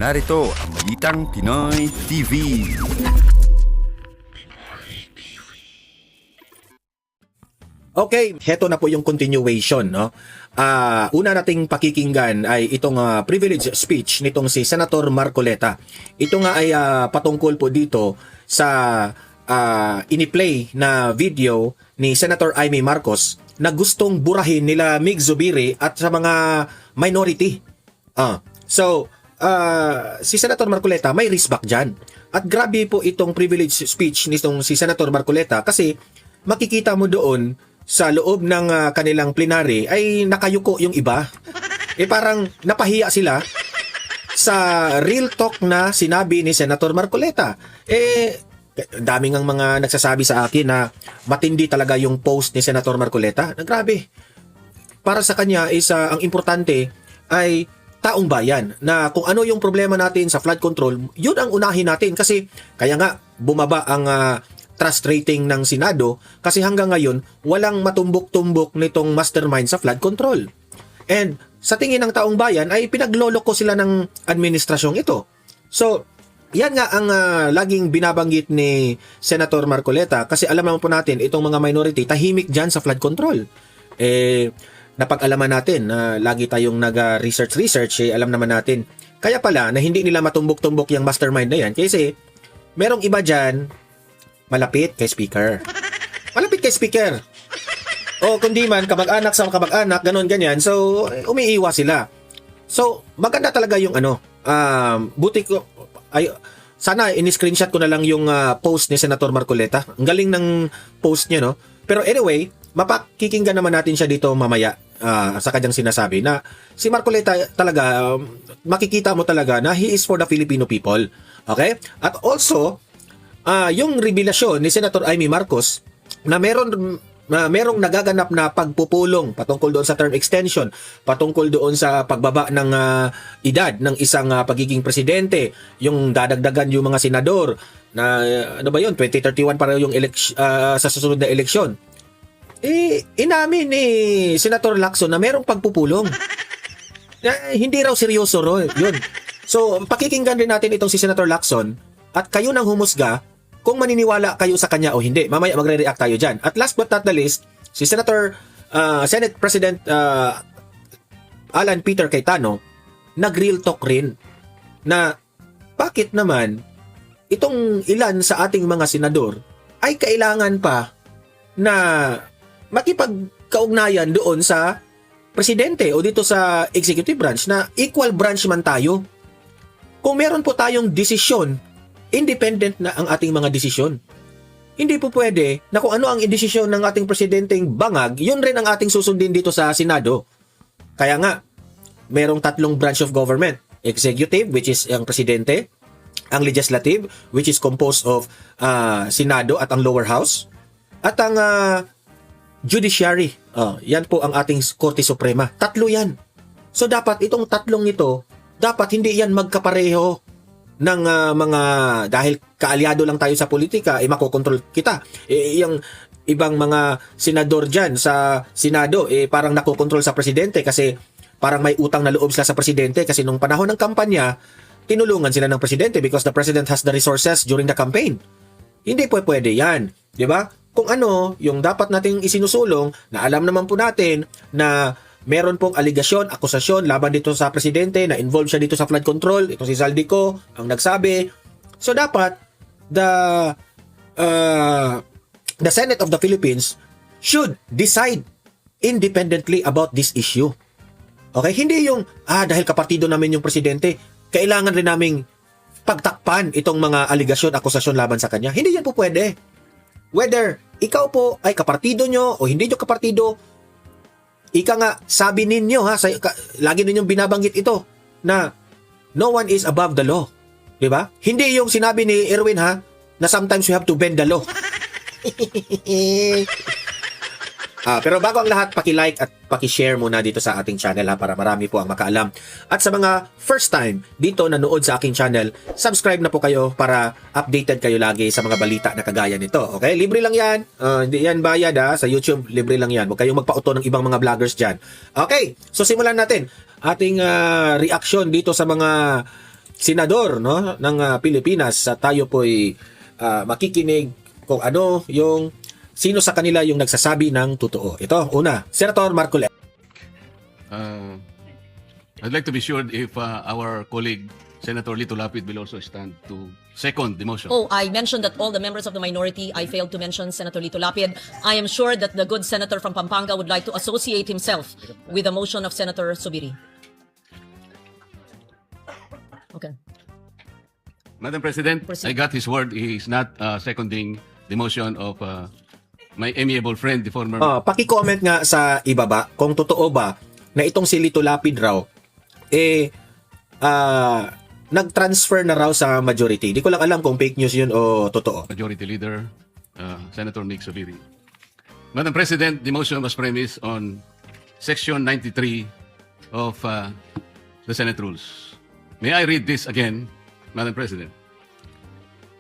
Narito ang Balitang Pinoy TV. Okay, heto na po yung continuation, no? Una nating pakikinggan ay itong privilege speech nitong si Senator Marcoleta. Ito nga ay patungkol po dito sa iniplay na video ni Senator Amy Marcos na gustong burahin nila Mig Zubiri at sa mga minority. Si Senator Marcoleta may respect dyan. At grabe po itong privilege speech nitong si Senator Marcoleta kasi makikita mo doon sa loob ng kanilang plenary ay nakayuko yung iba. Parang napahiya sila sa real talk na sinabi ni Senator Marcoleta. Daming ang mga nagsasabi sa akin na matindi talaga yung post ni Senator Marcoleta. Grabe. Para sa kanya is ang importante ay taong bayan, na kung ano yung problema natin sa flood control, yun ang unahin natin kasi kaya nga bumaba ang trust rating ng Senado kasi hanggang ngayon walang matumbok-tumbok nitong mastermind sa flood control. And sa tingin ng taong bayan ay pinagloloko sila ng administrasyong ito. So, yan nga ang laging binabanggit ni Senator Marcoleta kasi alam naman po natin itong mga minority tahimik dyan sa flood control. Napag-alaman natin na lagi tayong nag-research, alam naman natin. Kaya pala na hindi nila matumbok-tumbok yung mastermind na yan kasi merong iba dyan malapit kay speaker. Malapit kay speaker. O kundi man, kamag-anak sa kamag-anak, ganon ganyan. So, umiiwas sila. So, maganda talaga yung buti ko, sana in-screenshot ko na lang yung post ni Senator Marcoleta. Ang galing ng post niya, no? Pero anyway, mapakikinggan naman natin siya dito mamaya sa kanyang sinasabi na si Marcoleta talaga, makikita mo talaga na he is for the Filipino people. Okay? At also, yung revelasyon ni Senator Amy Marcos na merong nagaganap na pagpupulong patungkol doon sa term extension, patungkol doon sa pagbaba ng edad ng isang pagiging presidente, yung dadagdagan yung mga senador na ano ba yun, 2031 para yung sa susunod na eleksyon. Inamin ni Senator Lacson na merong pagpupulong. Hindi raw seryoso yun. So, pakikinggan rin natin itong si Senator Lacson at kayo nang humusga kung maniniwala kayo sa kanya o hindi. Mamaya magre-react tayo dyan. At last but not the least, si Senate President Alan Peter Cayetano nag-real talk rin na bakit naman itong ilan sa ating mga senador ay kailangan pa na makipagkaugnayan doon sa presidente o dito sa executive branch na equal branch man tayo. Kung meron po tayong desisyon, independent na ang ating mga desisyon. Hindi po pwede na kung ano ang desisyon ng ating presidenteng bangag, yun rin ang ating susundin dito sa Senado. Kaya nga, merong tatlong branch of government. Executive, which is ang presidente. Ang legislative, which is composed of Senado at ang lower house. At ang judiciary. Yan po ang ating Korte Suprema. Tatlo yan. So dapat itong tatlong ito, dapat hindi yan magkapareho ng mga, dahil kaalyado lang tayo sa politika, makokontrol kita. Yung ibang mga senador dyan sa Senado, parang nakokontrol sa presidente kasi parang may utang na loob sila sa presidente kasi nung panahon ng kampanya, tinulungan sila ng presidente because the president has the resources during the campaign. Hindi po pwede yan. Di ba? Kung ano, yung dapat nating isinusulong na alam naman po natin na meron pong aligasyon, akusasyon laban dito sa presidente na involved siya dito sa flood control. Ito si Zaldico ang nagsabi. So dapat the Senate of the Philippines should decide independently about this issue. Okay? Hindi yung dahil kapartido namin yung presidente, kailangan rin naming pagtakpan itong mga aligasyon, akusasyon laban sa kanya. Hindi yan po pwede. Whether ikaw po ay kapartido nyo o hindi nyo kapartido, ika nga, sabi ninyo lagi ninyong binabanggit ito na no one is above the law. Diba? Hindi yung sinabi ni Erwin na sometimes we have to bend the law. Pero bago ang lahat, paki-like at paki-share muna dito sa ating channel para marami po ang makaalam. At sa mga first time dito nanood sa aking channel, subscribe na po kayo para updated kayo lagi sa mga balita na kagaya nito. Okay? Libre lang yan. Hindi yan bayad sa YouTube. Libre lang yan. Huwag kayong magpauto ng ibang mga vloggers dyan. Okay. So simulan natin ating reaction dito sa mga senador, no, ng Pilipinas, tayo po'y makikinig kung ano yung sino sa kanila yung nagsasabi ng totoo. Ito, una, Senator Marcoleta. I'd like to be sure if our colleague Senator Lito Lapid will also stand to second the motion. Oh, I mentioned that all the members of the minority, I failed to mention Senator Lito Lapid. I am sure that the good senator from Pampanga would like to associate himself with the motion of Senator Subiri. Okay. Madam President, Proceed. I got his word. He is not seconding the motion of my amiable friend, the former... Paki-comment nga sa ibaba kung totoo ba na itong si Lito Lapid raw nag-transfer na raw sa majority. Di ko lang alam kung fake news yun o totoo. Majority Leader, Senator Nick Subiri. Madam President, the motion was premised on Section 93 of the Senate Rules. May I read this again, Madam President?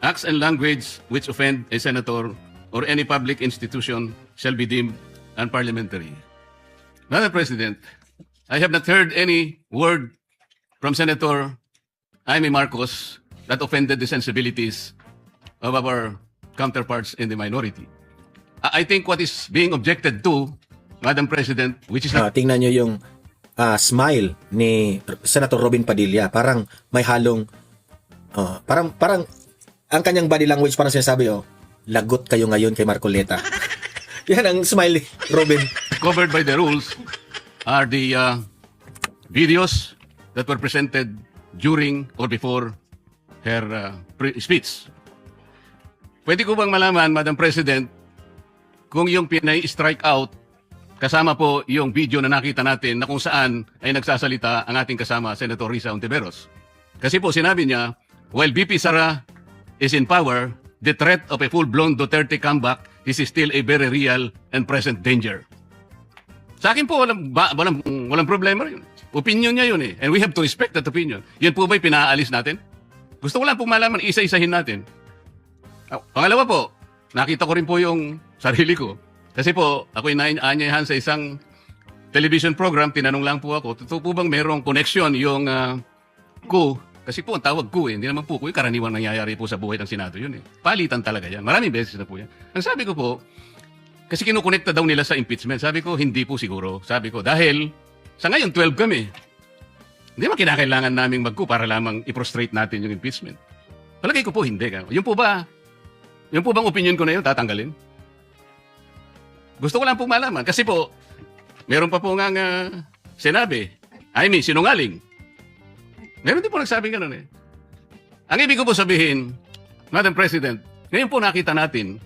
Acts and language which offend a senator or any public institution shall be deemed unparliamentary. Madam President, I have not heard any word from Senator Jaime Marcos that offended the sensibilities of our counterparts in the minority. I think what is being objected to, Madam President, which is not... Tingnan nyo yung smile ni Senator Robin Padilla. Parang may halong parang ang kanyang body language parang sinasabi, lagot kayo ngayon kay Marcoleta. Yan ang smile ni Robin. Covered by the rules are the videos that were presented during or before her speech. Pwede ko bang malaman, Madam President, kung yung pinay-strike out, kasama po yung video na nakita natin na kung saan ay nagsasalita ang ating kasama, Senator Risa Ontiveros. Kasi po sinabi niya, while BP Sara is in power, the threat of a full-blown Duterte comeback is still a very real and present danger. Sa akin po, walang problema yun. Opinion niya yun eh. And we have to respect that opinion. Yan po ba'y pinaalis natin? Gusto ko lang po malaman, isa-isahin natin. Pangalawa po, nakita ko rin po yung sarili ko. Kasi po, ako'y naanyayahan sa isang television program, tinanong lang po ako, totoo po bang merong connection yung coup? Kasi po, ang tawag coup hindi naman po coup, karaniwang nangyayari po sa buhay ng Senado yun eh. Palitan talaga yan. Maraming beses na po yan. Ang sabi ko po, kasi kinukonekta daw nila sa impeachment. Sabi ko, hindi po siguro. Sabi ko, dahil sa ngayon, 12 kami. Hindi ba kinakailangan naming mag-coup para lamang i-prostrate natin yung impeachment? Palagay ko po, hindi. Yung po bang opinion ko na yun, tatanggalin? Gusto ko lang po malaman. Kasi po, meron pa po nga sinabi, sinungaling. Meron din po nagsabing gano'n eh. Ang ibig ko po sabihin, Madam President, ngayon po nakita natin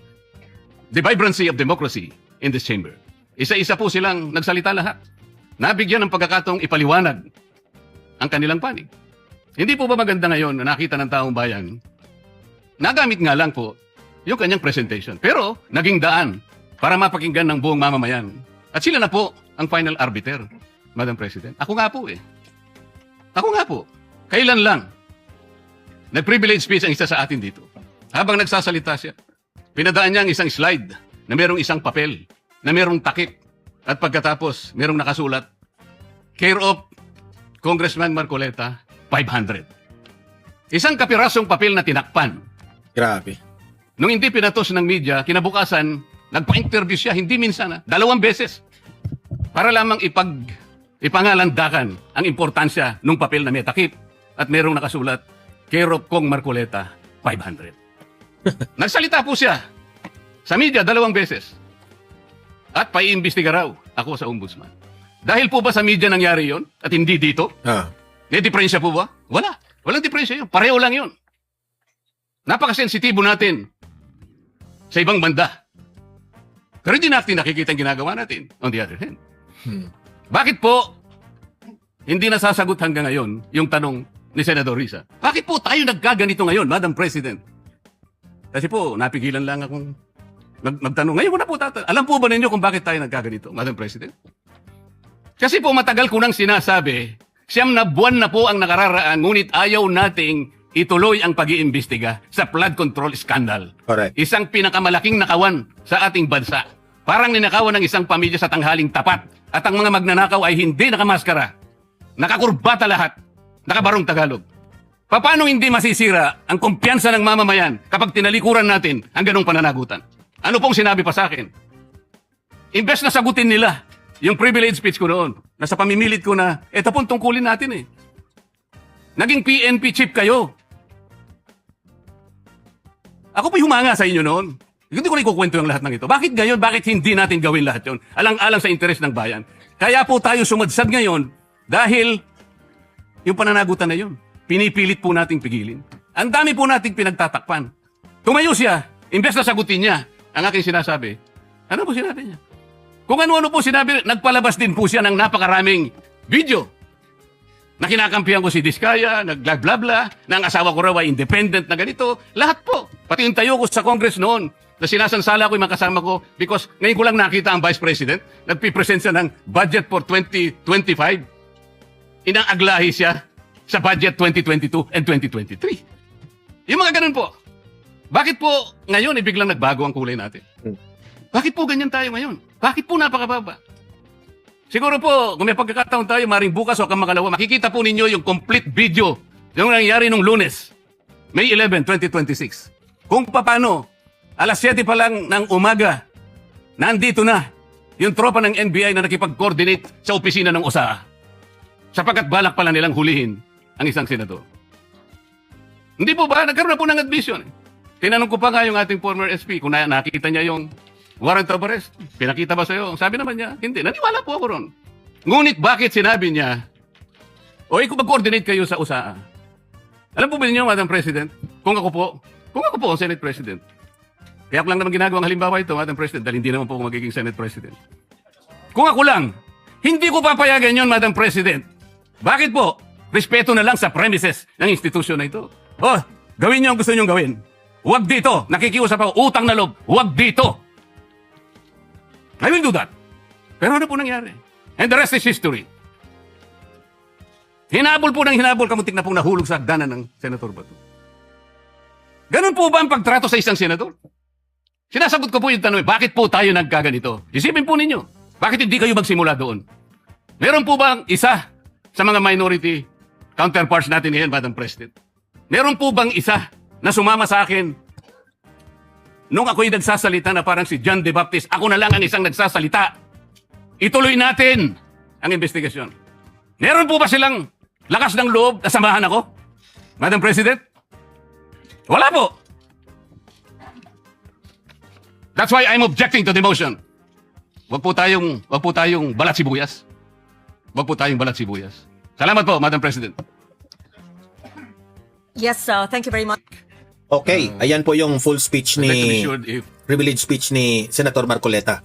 the vibrancy of democracy in this chamber. Isa-isa po silang nagsalita lahat. Nabigyan ng pagkakataong ipaliwanag ang kanilang panig. Hindi po ba maganda ngayon na nakita ng taong bayan, nagamit nga lang po yung kanyang presentation. Pero naging daan para mapakinggan ng buong mamamayan. At sila na po ang final arbiter, Madam President. Ako nga po eh. Ako nga po. Kailan lang nag-privilege speech ang isa sa atin dito. Habang nagsasalita siya, pinadaan niya ang isang slide na merong isang papel, na merong takip. At pagkatapos, merong nakasulat, care of Congressman Marcoleta, 500. Isang kapirasong papel na tinakpan. Grabe. Nung hindi pinatos ng media, kinabukasan, nagpa-interview siya, hindi minsan, 2 beses. Para lamang ipangalandakan ang importansya ng papel na may takip at merong nakasulat, care of Kong Marcoleta, 500. Nagsalita po siya sa media 2 beses. At paiimbestiga raw ako sa ombudsman. Dahil po ba sa media nangyari yon at hindi dito? May diferensya po ba? Wala. Walang diferensya yun. Pareho lang yun. Napakasensitibo natin sa ibang banda. Pero hindi natin nakikita ang ginagawa natin on the other hand. Bakit po hindi nasasagot hanggang ngayon yung tanong ni Senador Risa? Bakit po tayo nagkaganito ngayon, Madam President? Kasi po, napigilan lang akong magtanong. Ngayon ko na po alam po ba ninyo kung bakit tayo nagkaganito, Madam President? Kasi po matagal ko nang sinasabi, 9 na buwan na po ang nakararaan, ngunit ayaw nating ituloy ang pag-iimbestiga sa flood control scandal. Correct. Isang pinakamalaking nakawan sa ating bansa. Parang ninakawan ng isang pamilya sa tanghaling tapat. At ang mga magnanakaw ay hindi nakamaskara. Nakakurbata lahat. Nakabarong Tagalog. Paano hindi masisira ang kumpiyansa ng mamamayan kapag tinalikuran natin ang ganong pananagutan? Ano pong sinabi pa sa akin? Imbes na sagutin nila yung privilege speech ko noon, nasa pamimilit ko na, eto pong tungkulin natin eh. Naging PNP chief kayo. Ako po'y humanga sa inyo noon. Hindi ko na ikukwento yung lahat ng ito. Bakit ngayon? Bakit hindi natin gawin lahat yun? Alang-alang sa interes ng bayan. Kaya po tayo sumadsad ngayon dahil yung pananagutan na yun. Pinipilit po nating pigilin. Ang dami po nating pinagtatakpan. Tumayo siya, imbes na sagutin niya ang aking sinasabi. Ano po sinabi niya? Kung ano-ano po sinabi, nagpalabas din po siya ng napakaraming video. Na kinakampihan ko si Diskaya, nag-bla-bla, na ang asawa ko raw ay independent na ganito. Lahat po. Pati yung tayo ko sa Congress noon, na sinasansala ko yung makasama ko because ngayon ko lang nakita ang Vice President, nagpipresent siya ng budget for 2025. Inaaglahi siya sa budget 2022 and 2023. Yung mga ganun po. Bakit po ngayon biglang nagbago ang kulay natin? Bakit po ganyan tayo ngayon? Bakit po napakababa? Siguro po, kung may pagkakataon tayo, maring bukas o kamakalawa, makikita po ninyo yung complete video yung nangyari nung Lunes, May 11, 2026. Kung paano, alas 7 pa lang ng umaga, nandito na yung tropa ng NBI na nakipag-coordinate sa opisina ng OSA. Sapagkat balak pala nilang hulihin ang isang senador. Hindi po ba? Nagkaroon na po ng admission. Tinanong ko pa nga yung ating former SP kung nakita niya yung warrant of arrest. Pinakita ba sa'yo? Sabi naman niya, hindi. Naniwala po ako ron. Ngunit bakit sinabi niya, o ikaw mag-coordinate kayo sa USAA? Alam po ba niyo, Madam President, kung ako po ang Senate President, kaya ako lang naman ginagawang halimbawa ito, Madam President, dahil hindi naman po ako magiging Senate President. Kung ako lang, hindi ko papayagan yon, Madam President. Bakit po? Respeto na lang sa premises ng institusyon na ito. Oh, gawin niyo ang gusto niyong gawin. Huwag dito. Nakikiusap ako, utang na loob. Huwag dito. I will do that. Pero ano po nangyari? And the rest is history. Hinabol po ng hinabol, kamuntik na pong nahulog sa hagdanan ng Senator Bato. Ganun po ba ang pagtrato sa isang senador? Sinasagot ko po yung tanong, bakit po tayo nagkaganito? Isipin po ninyo, bakit hindi kayo magsimula doon? Meron po bang isa sa mga minority counterparts natin ngayon, Madam President? Meron po bang isa na sumama sa akin nung ako'y nagsasalita na parang si John De Baptist, ako na lang ang isang nagsasalita. Ituloy natin ang investigasyon. Meron po ba silang lakas ng loob na samahan ako, Madam President? Wala po. That's why I'm objecting to the motion. Wag po tayong balat sibuyas. Wag po tayong balat sibuyas. Salamat po, Madam President. Yes, thank you very much. Okay, ayan po yung full speech I'd like to be ni sure if privilege speech ni Senator Marcoleta.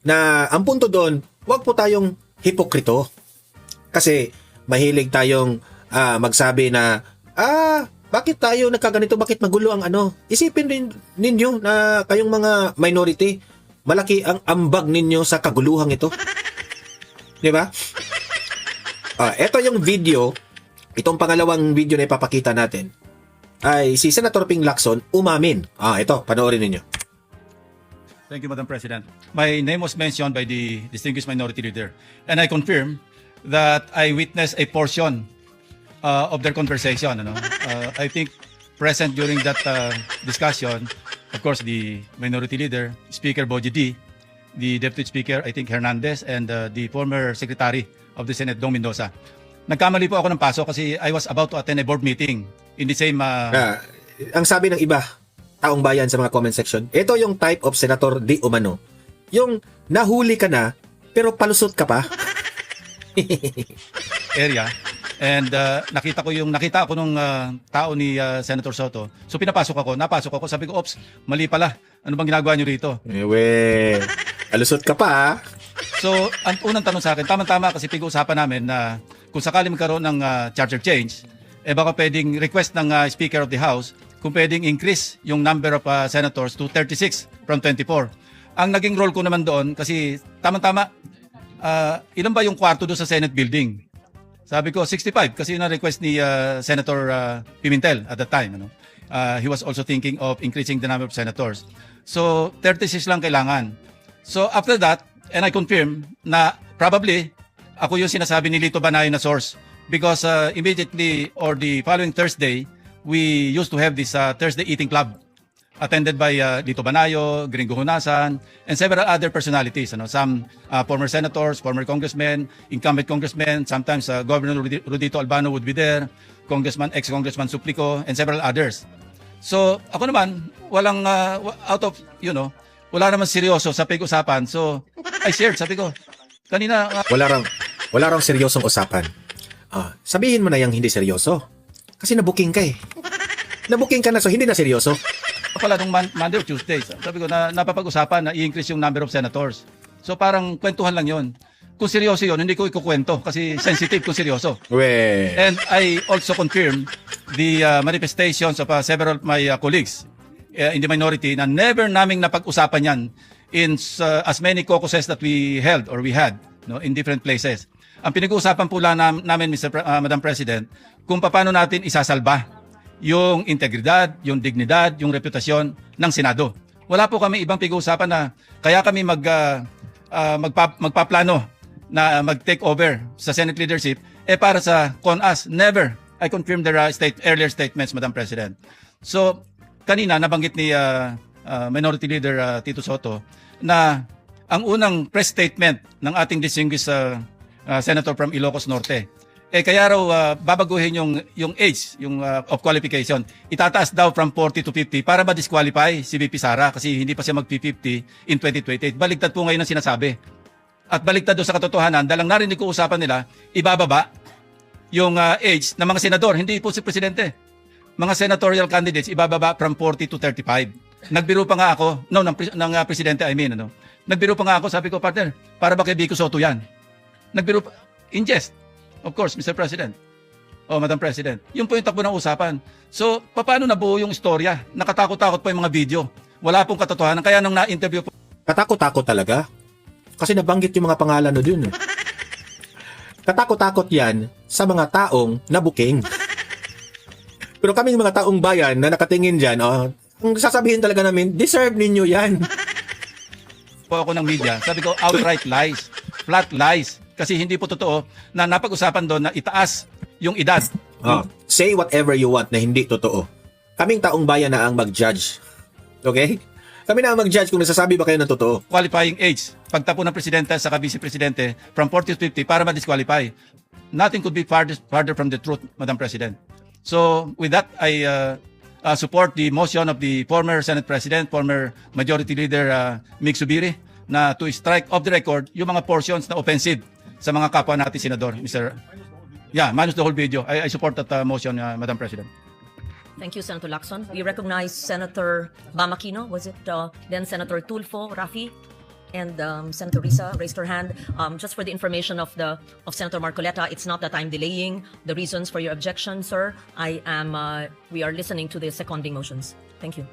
Na ang punto doon, wag po tayong hipokrito. Kasi mahilig tayong magsabi na bakit tayo nagkaganito? Bakit magulo ang ano? Isipin din ninyo na kayong mga minority, malaki ang ambag ninyo sa kaguluhang ito. Di ba? Ito yung video, itong pangalawang video na ipapakita natin, ay si Senator Ping Lacson umamin. Ito, panoorin ninyo. Thank you, Madam President. My name was mentioned by the distinguished minority leader, and I confirm that I witnessed a portion of their conversation. I think present during that discussion, of course, the minority leader, Speaker Boji D, the Deputy Speaker, I think Hernandez, and the former Secretary of the Senate, Dong Mendoza. Nagkamali po ako ng paso kasi I was about to attend a board meeting in the same... Ang sabi ng iba, taong bayan sa mga comment section, ito yung type of Senator Di Umano. Yung nahuli ka na, pero palusot ka pa. area. And nakita ako nung tao ni Senator Soto. So napasok ako, sabi ko, "Ops, mali pala. Ano bang ginagawa niyo rito?" Palusot ka pa. So, ang unang tanong sa akin, tama-tama kasi pag-uusapan namin na kung sakali magkaroon ng charter change, baka pwedeng request ng Speaker of the House kung pwedeng increase yung number of senators to 36 from 24. Ang naging role ko naman doon, kasi tama-tama, ilan ba yung kwarto doon sa Senate building? Sabi ko, 65, kasi yun ang request ni Senator Pimentel at that time. He was also thinking of increasing the number of senators. So, 36 lang kailangan. So, after that, and I confirm na probably, ako yung sinasabi ni Lito Banayo na source because immediately or the following Thursday, we used to have this Thursday eating club attended by Lito Banayo, Gringo Hunasan, and several other personalities. Some former senators, former congressmen, incumbent congressmen, sometimes Governor Rudito Albano would be there, ex-Congressman Suplico, and several others. So ako naman, walang out of, wala naman seryoso sa pag-usapan. So I shared, sabi ko, kanina Wala rang seryosong usapan. Sabihin mo na yung hindi seryoso. Kasi nabuking ka eh. Nabuking ka na, so hindi na seryoso. pala nung Monday or Tuesday. Sabi ko na napapag-usapan na i-increase yung number of senators. So parang kwentuhan lang yon. Kung seryoso yun, hindi ko ikukwento kasi sensitive kung seryoso. And I also confirm the manifestations of several of my colleagues in the minority na never naming napag-usapan yan in as many caucuses that we held or we had in different places. Ang pinag-uusapan po lang namin, Madam President, kung paano natin isasalba yung integridad, yung dignidad, yung reputasyon ng Senado. Wala po kami ibang pinag-uusapan na kaya kami magpaplano na mag-take over sa Senate leadership para sa CONAS. Never. I confirm their earlier statements, Madam President. So, kanina nabanggit ni Minority Leader Tito Soto na ang unang press statement ng ating distinguished Senator from Ilocos Norte, kaya raw babaguhin yung age of qualification. Itataas daw from 40 to 50 para ma-disqualify si VP Sara kasi hindi pa siya mag-50 in 2028. Baligtad po ngayon ang sinasabi. At baligtad doon sa katotohanan, dalang narinig ko usapan nila, ibababa yung age ng mga senador, hindi po si Presidente. Mga senatorial candidates, ibababa from 40 to 35. Nagbiro pa nga ako, ng Presidente, nagbiro pa nga ako, sabi ko, partner, para ba kay Vico Soto yan? Nagbiro pa, in jest. Of course, Mr. President. Madam President. Yun po yung takbo ng usapan. So, paano nabuo yung istorya? Nakatakot-takot po yung mga video. Wala pong katotohanan. Kaya nung na-interview po. Katakot-takot talaga. Kasi nabanggit yung mga pangalan na dun. Katakot-takot yan sa mga taong nabuking. Pero kaming mga taong bayan na nakatingin dyan, ang sasabihin talaga namin, deserve ninyo yan. Po ako ng media, sabi ko, outright lies. Flat lies. Kasi hindi po totoo na napag-usapan doon na itaas yung edad. Say whatever you want na hindi totoo. Kaming taong bayan na ang mag-judge. Okay? Kami na ang mag-judge kung nasasabi ba kayo ng totoo. Qualifying age. Pagtapo ng presidente sa vice-presidente from 40 to 50 para ma-disqualify. Nothing could be farther from the truth, Madam President. So, with that, I support the motion of the former Senate President, former Majority Leader Mig Zubiri, na to strike off the record yung mga portions na offensive sa mga kapwa natin senador, Mr. Yeah, minus the whole video. I support that motion, Madam President. Thank you, Senator Lacson. We recognize Senator Bamakino. Was it then Senator Tulfo, Rafi, and Senator Risa raised her hand. Just for the information of Senator Marcoleta, it's not that I'm delaying the reasons for your objection, sir. We are listening to the seconding motions. Thank you.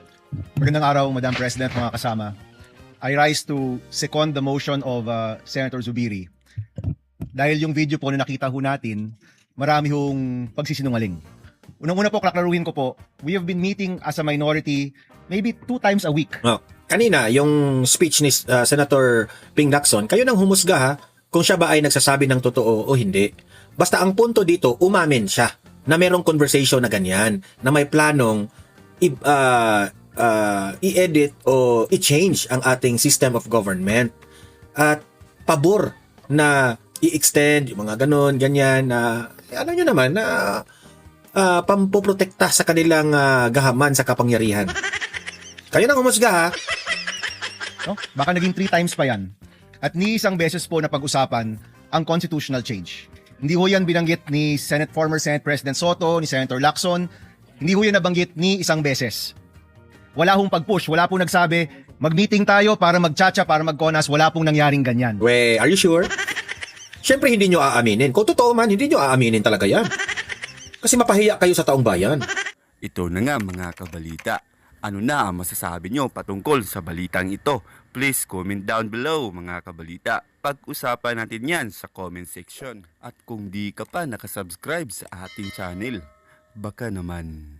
Magandang araw, Madam President, mga kasama. I rise to second the motion of Senator Zubiri. Dahil yung video po na nakita ho natin, marami hong pagsisinungaling. Unang-una po, klaklaruhin ko po, we have been meeting as a minority maybe 2 times a week. Kanina, yung speech ni Senator Ping Lacson, kayo nang humusga ha, kung siya ba ay nagsasabi ng totoo o hindi. Basta ang punto dito, umamin siya na merong conversation na ganyan, na may planong i-edit o i-change ang ating system of government. At pabor na i-extend yung mga ganon, ganyan na ano nyo naman na pampoprotekta sa kanilang gahaman sa kapangyarihan. Kayo nang humusga ha. No? Baka naging 3 times pa yan. At ni isang beses po na pag-usapan ang constitutional change. Hindi ho yan binanggit ni former Senate President Soto, ni Senator Lacson. Hindi ho yan nabanggit ni isang beses. Wala hong pag-push, wala pong nagsabi, mag-meeting tayo para mag-chacha, para mag-CONAS, wala pong nangyaring ganyan. Are you sure? Siyempre hindi nyo aaminin. Kung totoo man, hindi nyo aaminin talaga yan. Kasi mapahiya kayo sa taong bayan. Ito na nga mga kabalita. Ano na ang masasabi nyo patungkol sa balitang ito? Please comment down below mga kabalita. Pag-usapan natin yan sa comment section. At kung di ka pa nakasubscribe sa ating channel, baka naman